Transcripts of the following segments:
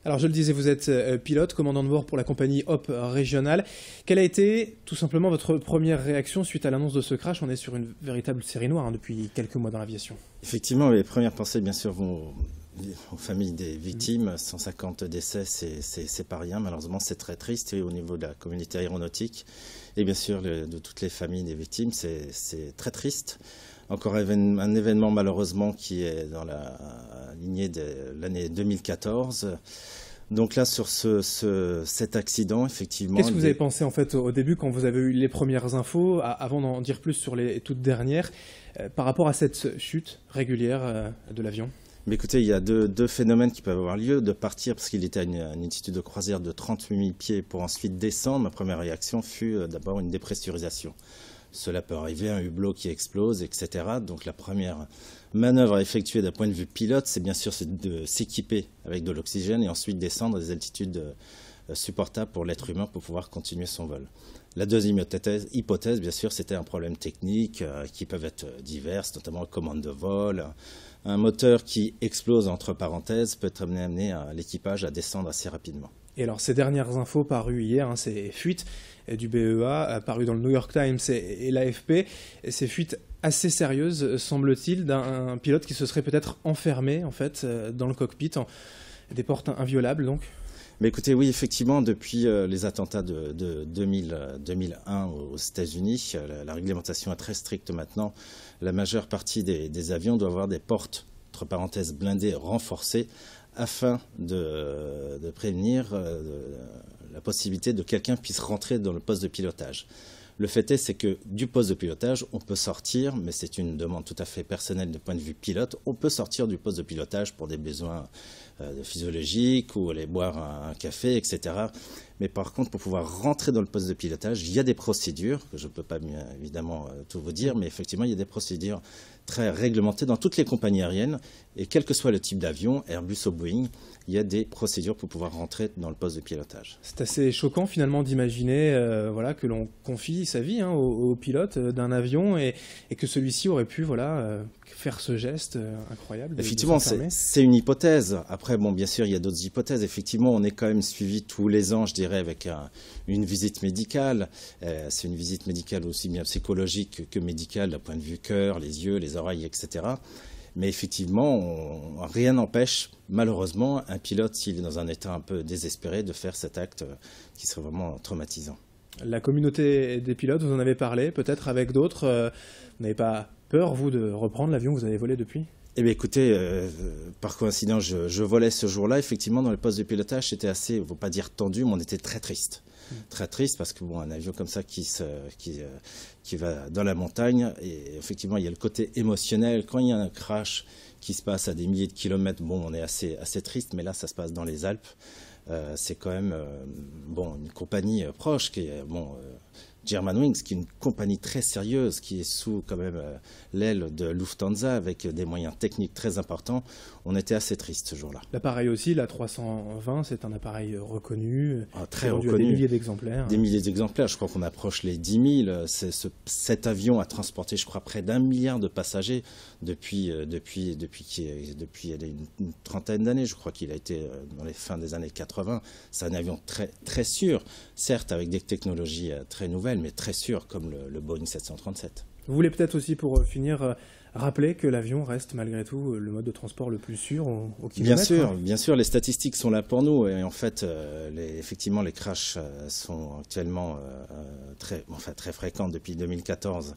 Alors je le disais, vous êtes pilote, commandant de bord pour la compagnie Hop régionale. Quelle a été tout simplement votre première réaction suite à l'annonce de ce crash? On est sur une véritable série noire depuis quelques mois dans l'aviation. Effectivement, les premières pensées bien sûr vont aux familles des victimes. 150 décès, c'est pas rien. Malheureusement, c'est très triste. Et au niveau de la communauté aéronautique et bien sûr de toutes les familles des victimes, c'est très triste. Encore un événement malheureusement qui est dans la lignée de l'année 2014. Donc là, sur cet accident, effectivement... Qu'est-ce que vous avez pensé en fait au début quand vous avez eu les premières infos, avant d'en dire plus sur les toutes dernières, par rapport à cette chute régulière de l'avion? Mais écoutez, il y a deux phénomènes qui peuvent avoir lieu. De partir, parce qu'il était à une altitude de croisière de 38 000 pieds, pour ensuite descendre, ma première réaction fut d'abord une dépressurisation. Cela peut arriver, un hublot qui explose, etc. Donc la première manœuvre à effectuer d'un point de vue pilote, c'est bien sûr de s'équiper avec de l'oxygène et ensuite descendre à des altitudes supportables pour l'être humain pour pouvoir continuer son vol. La deuxième hypothèse, bien sûr, c'était un problème technique qui peuvent être divers, notamment commande de vol. Un moteur qui explose, entre parenthèses, peut être amené à l'équipage à descendre assez rapidement. Et alors, ces dernières infos parues hier, ces fuites du BEA, parues dans le New York Times et l'AFP, ces fuites assez sérieuses, semble-t-il, d'un pilote qui se serait peut-être enfermé, en fait, dans le cockpit, des portes inviolables, donc. Mais écoutez, oui, effectivement, depuis les attentats de 2001 aux États-Unis, la réglementation est très stricte maintenant. La majeure partie des avions doivent avoir des portes, entre parenthèses, blindées, renforcées, afin de prévenir la possibilité de quelqu'un puisse rentrer dans le poste de pilotage. Le fait est, c'est que du poste de pilotage, on peut sortir, mais c'est une demande tout à fait personnelle du point de vue pilote, on peut sortir du poste de pilotage pour des besoins physiologiques ou aller boire un café, etc. Mais par contre, pour pouvoir rentrer dans le poste de pilotage, il y a des procédures, que je ne peux pas évidemment tout vous dire, mais effectivement, il y a des procédures très réglementées dans toutes les compagnies aériennes, et quel que soit le type d'avion, Airbus ou Boeing, il y a des procédures pour pouvoir rentrer dans le poste de pilotage. C'est assez choquant finalement d'imaginer voilà, que l'on confie sa vie au pilote d'un avion et que celui-ci aurait pu faire ce geste incroyable. Effectivement, c'est une hypothèse. Après, bon, bien sûr, il y a d'autres hypothèses. Effectivement, on est quand même suivi tous les ans, je dirais, avec une visite médicale. C'est une visite médicale aussi bien psychologique que médicale, d'un point de vue cœur, les yeux, les oreilles, etc. Mais effectivement, rien n'empêche, malheureusement, un pilote, s'il est dans un état un peu désespéré, de faire cet acte qui serait vraiment traumatisant. La communauté des pilotes, vous en avez parlé, peut-être avec d'autres. Vous n'avez pas peur, vous, de reprendre l'avion que vous avez volé depuis ? Eh bien écoutez, par coïncidence, je volais ce jour-là. Effectivement, dans le poste de pilotage, c'était assez, il ne faut pas dire tendu, mais on était très triste. Très triste parce que bon, un avion comme ça qui va dans la montagne, et effectivement, il y a le côté émotionnel. Quand il y a un crash qui se passe à des milliers de kilomètres, bon, on est assez triste, mais là, ça se passe dans les Alpes. C'est quand même une compagnie proche qui est Germanwings, qui est une compagnie très sérieuse, qui est sous quand même l'aile de Lufthansa avec des moyens techniques très importants. On était assez triste ce jour-là. L'appareil aussi, l'A320, c'est un appareil reconnu, très reconnu. Des milliers d'exemplaires. Des milliers d'exemplaires, je crois qu'on approche les 10 000. Cet avion a transporté, je crois, près d'1 milliard de passagers depuis une trentaine d'années. Je crois qu'il a été dans les fins des années 80. C'est un avion très, très sûr, certes avec des technologies très nouvelles, mais très sûr, comme le Boeing 737. Vous voulez peut-être aussi, pour finir, rappeler que l'avion reste malgré tout le mode de transport le plus sûr au kilomètre. Bien sûr, les statistiques sont là pour nous. Et en fait, effectivement, les crashs sont actuellement très fréquents depuis 2014,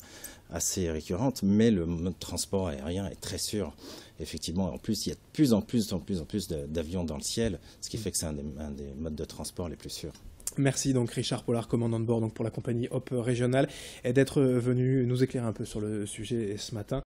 assez récurrentes. Mais le mode de transport aérien est très sûr. Effectivement, en plus, il y a de plus en plus d'avions dans le ciel, ce qui fait que c'est un des modes de transport les plus sûrs. Merci donc Richard Pollard, commandant de bord pour la compagnie Hop régionale, d'être venu nous éclairer un peu sur le sujet ce matin.